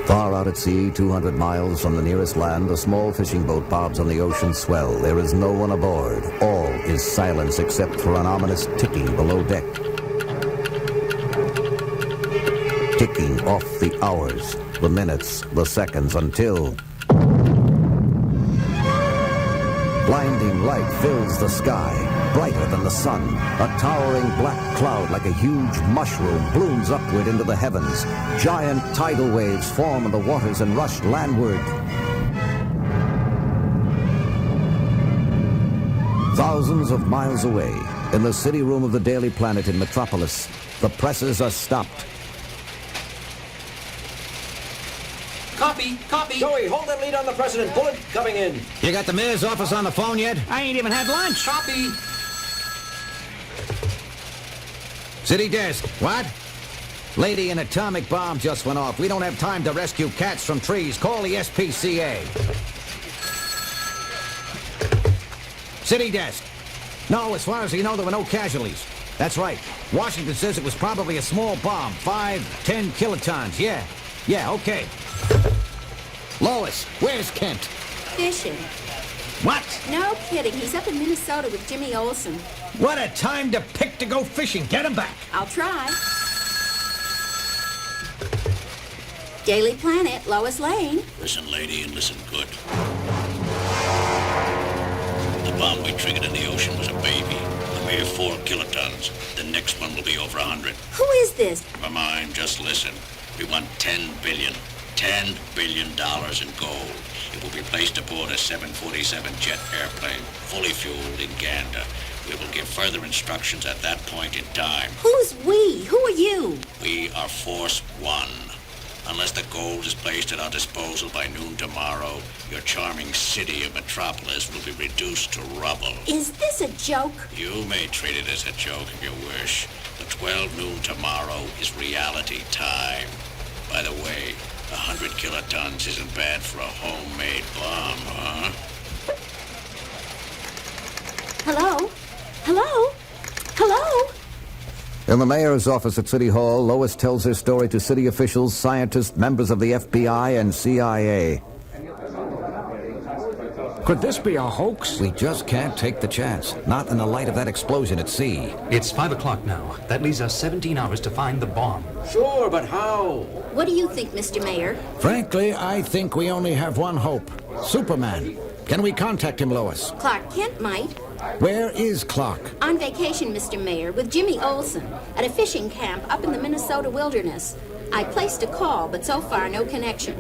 Far out at sea, 200 miles from the nearest land, a small fishing boat bobs on the ocean swell. There is no one aboard. All is silence except for an ominous ticking below deck. Ticking off the hours, the minutes, the seconds, until... Blinding light fills the sky, brighter than the sun. A towering black cloud like a huge mushroom blooms upward into the heavens. Giant tidal waves form in the waters and rush landward. Thousands of miles away, in the city room of the Daily Planet in Metropolis, the presses are stopped. Copy, copy. Joey, hold that lead on the president. Bullet coming in. You got the mayor's office on the phone yet? I ain't even had lunch. Copy. City desk. What? Lady, an atomic bomb just went off. We don't have time to rescue cats from trees. Call the SPCA. City desk. No, as far as you know, there were no casualties. That's right. Washington says it was probably a small bomb. 5, 10 kilotons. Yeah, okay. Lois, where's Kent? Fishing. What? No kidding. He's up in Minnesota with Jimmy Olsen. What a time to pick to go fishing. Get him back. I'll try. Daily Planet, Lois Lane. Listen, lady, and listen good. The bomb we triggered in the ocean was a baby. A mere 4 kilotons. The next one will be over 100. Who is this? Never mind, just listen. We want $10 billion. $10 billion in gold. It will be placed aboard a 747 jet airplane, fully fueled in Gander. We will give further instructions at that point in time. Who's we? Who are you? We are Force One. Unless the gold is placed at our disposal by noon tomorrow, your charming city of Metropolis will be reduced to rubble. Is this a joke? You may treat it as a joke if you wish, but 12 noon tomorrow is reality time. By the way, 100 kilotons isn't bad for a homemade bomb, huh? Hello? Hello? Hello? In the mayor's office at City Hall, Lois tells her story to city officials, scientists, members of the FBI, and CIA. Could this be a hoax? We just can't take the chance. Not in the light of that explosion at sea. It's 5 o'clock now. That leaves us 17 hours to find the bomb. Sure, but how? What do you think, Mr. Mayor? Frankly, I think we only have one hope. Superman. Can we contact him, Lois? Clark Kent might. Where is Clark? On vacation, Mr. Mayor, with Jimmy Olsen at a fishing camp up in the Minnesota wilderness. I placed a call, but so far no connection.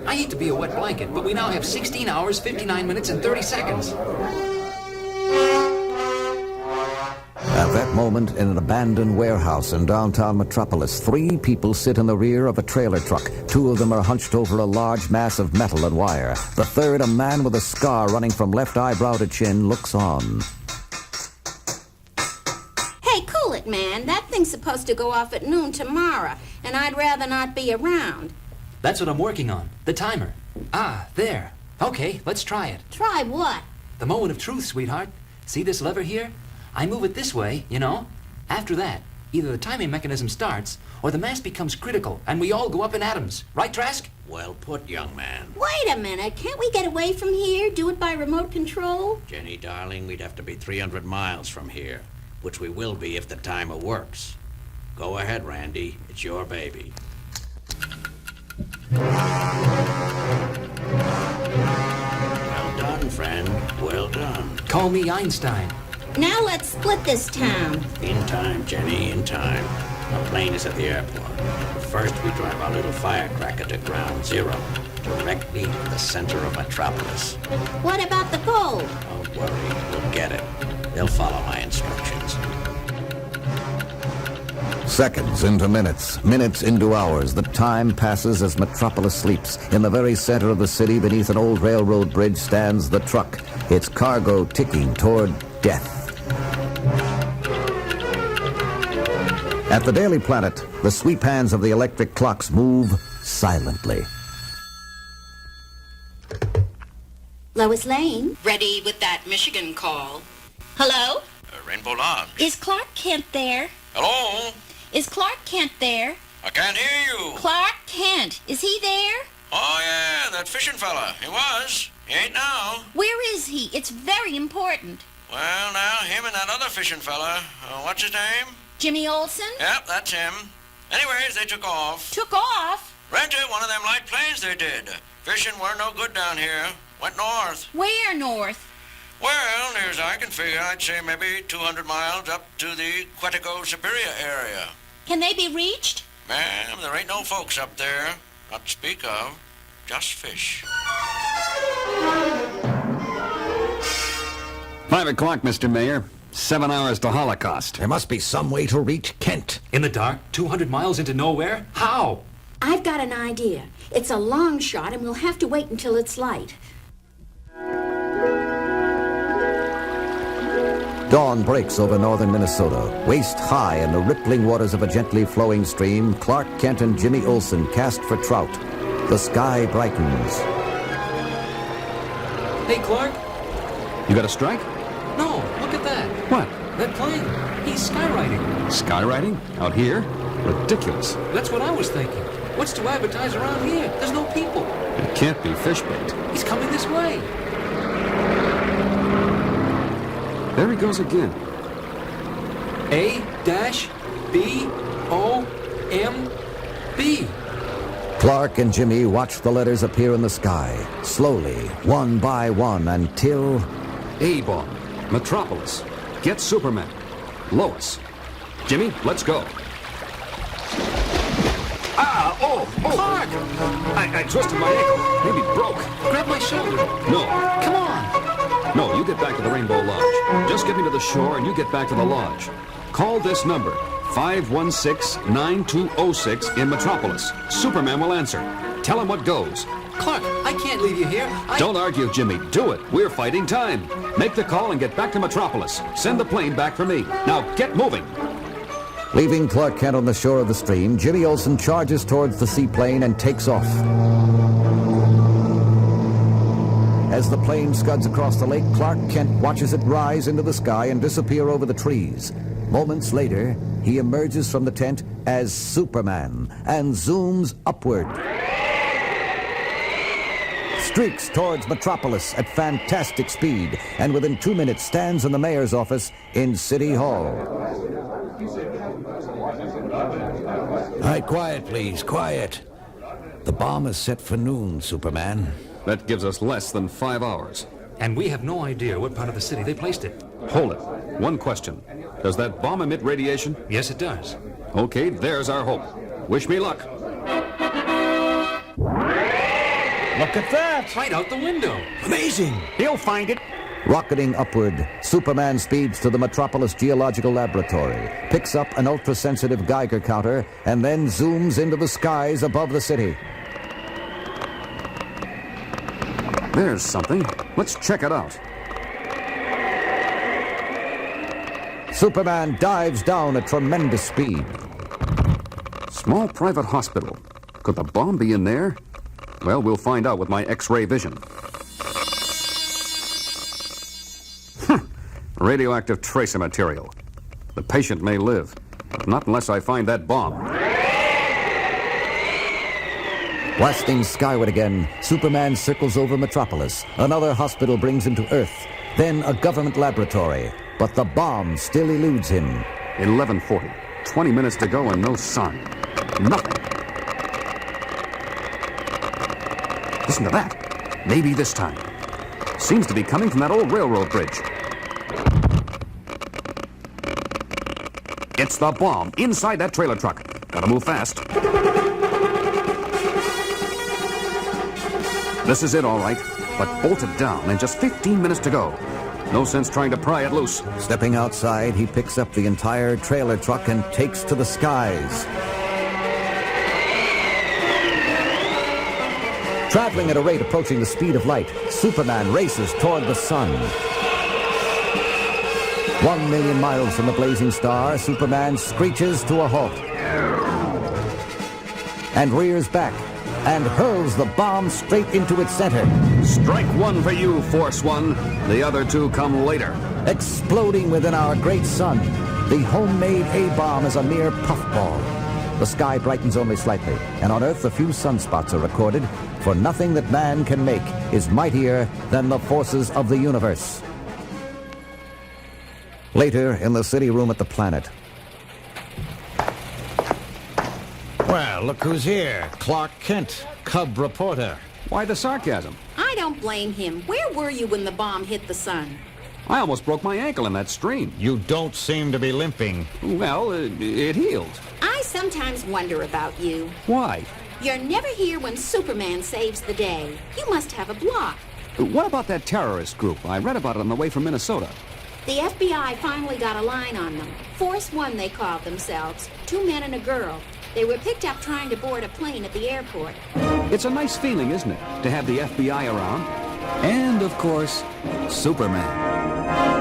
I hate to be a wet blanket, but we now have 16 hours, 59 minutes, and 30 seconds. At that moment, in an abandoned warehouse in downtown Metropolis, 3 people sit in the rear of a trailer truck. 2 of them are hunched over a large mass of metal and wire. The third, a man with a scar running from left eyebrow to chin, looks on. Hey, cool it, man. That thing's supposed to go off at noon tomorrow, and I'd rather not be around. That's what I'm working on. The timer. Ah, there. Okay, let's try it. Try what? The moment of truth, sweetheart. See this lever here? I move it this way, you know. After that, either the timing mechanism starts, or the mass becomes critical, and we all go up in atoms. Right, Trask? Well put, young man. Wait a minute. Can't we get away from here? Do it by remote control? Jenny, darling, we'd have to be 300 miles from here, which we will be if the timer works. Go ahead, Randy. It's your baby. Well done, friend. Well done. Call me Einstein. Now let's split this town. In time, Jenny, in time. Our plane is at the airport. First, we drive our little firecracker to ground zero, directly to the center of Metropolis. What about the gold? Don't worry, we'll get it. They'll follow my instructions. Seconds into minutes, minutes into hours, the time passes as Metropolis sleeps. In the very center of the city, beneath an old railroad bridge, stands the truck, its cargo ticking toward death. At the Daily Planet, the sweep hands of the electric clocks move silently. Lois Lane? Ready with that Michigan call. Hello? Rainbow Lodge. Is Clark Kent there? Hello? Is Clark Kent there? I can't hear you. Clark Kent, is he there? Oh, yeah, that fishing fella. He was. He ain't now. Where is he? It's very important. Well, now, him and that other fishing fella. What's his name? Jimmy Olsen? Yep, that's him. Anyways, they took off. Took off? Rented one of them light planes they did. Fishing weren't no good down here. Went north. Where north? Well, near as I can figure, I'd say maybe 200 miles up to the Quetico Superior area. Can they be reached? Ma'am, there ain't no folks up there. Not to speak of. Just fish. 5 o'clock, Mr. Mayor. 7 hours to Holocaust. There must be some way to reach Kent. In the dark, 200 miles into nowhere? How? I've got an idea. It's a long shot, and we'll have to wait until it's light. Dawn breaks over northern Minnesota. Waist high in the rippling waters of a gently flowing stream, Clark Kent and Jimmy Olsen cast for trout. The sky brightens. Hey, Clark? You got a strike? No, look at that. What? That plane. He's skywriting. Skywriting? Out here? Ridiculous. That's what I was thinking. What's to advertise around here? There's no people. It can't be fish bait. He's coming this way. There he goes again. A-B-O-M-B. Clark and Jimmy watch the letters appear in the sky, slowly, one by one, until... A-bomb. Metropolis. Get Superman. Lois. Jimmy, let's go. Clark! I twisted my ankle. Maybe broke. Grab my shoulder. No. Come on. No, you get back to the Rainbow Lodge. Just get me to the shore and you get back to the lodge. Call this number, 516-9206 in Metropolis. Superman will answer. Tell him what goes. Clark, I can't leave you here. Don't argue, Jimmy. Do it. We're fighting time. Make the call and get back to Metropolis. Send the plane back for me. Now get moving. Leaving Clark Kent on the shore of the stream, Jimmy Olsen charges towards the seaplane and takes off. As the plane scuds across the lake, Clark Kent watches it rise into the sky and disappear over the trees. Moments later, he emerges from the tent as Superman and zooms upward. Streaks towards Metropolis at fantastic speed, and within 2 minutes stands in the mayor's office in City Hall. All right, quiet, please, quiet. The bomb is set for noon, Superman. That gives us less than 5 hours. And we have no idea what part of the city they placed it. Hold it. One question. Does that bomb emit radiation? Yes, it does. Okay, there's our hope. Wish me luck. Look at that! Right out the window. Amazing! He'll find it. Rocketing upward, Superman speeds to the Metropolis Geological Laboratory, picks up an ultra-sensitive Geiger counter, and then zooms into the skies above the city. There's something. Let's check it out. Superman dives down at tremendous speed. Small private hospital. Could the bomb be in there? Well, we'll find out with my X-ray vision. Radioactive tracer material. The patient may live, but not unless I find that bomb. Blasting skyward again, Superman circles over Metropolis. Another hospital brings him to Earth. Then a government laboratory. But the bomb still eludes him. 11:40. 20 minutes to go and no sun. Nothing. Listen to that. Maybe this time. Seems to be coming from that old railroad bridge. It's the bomb inside that trailer truck. Gotta move fast. This is it, all right. But bolted down and just 15 minutes to go. No sense trying to pry it loose. Stepping outside, he picks up the entire trailer truck and takes to the skies. Traveling at a rate approaching the speed of light, Superman races toward the sun. 1 million miles from the blazing star, Superman screeches to a halt and rears back and hurls the bomb straight into its center. Strike one for you, Force One. The other two come later. Exploding within our great sun, the homemade A-bomb is a mere puffball. The sky brightens only slightly, and on Earth a few sunspots are recorded, for nothing that man can make is mightier than the forces of the universe. Later, in the city room at the planet. Well, look who's here. Clark Kent, Cub reporter. Why the sarcasm? I don't blame him. Where were you when the bomb hit the sun? I almost broke my ankle in that stream. You don't seem to be limping. Well, it healed. I sometimes wonder about you. Why? You're never here when Superman saves the day. You must have a block. What about that terrorist group? I read about it on the way from Minnesota. The FBI finally got a line on them. Force One, they called themselves. 2 men and a girl. They were picked up trying to board a plane at the airport. It's a nice feeling, isn't it, to have the FBI around? And, of course, Superman.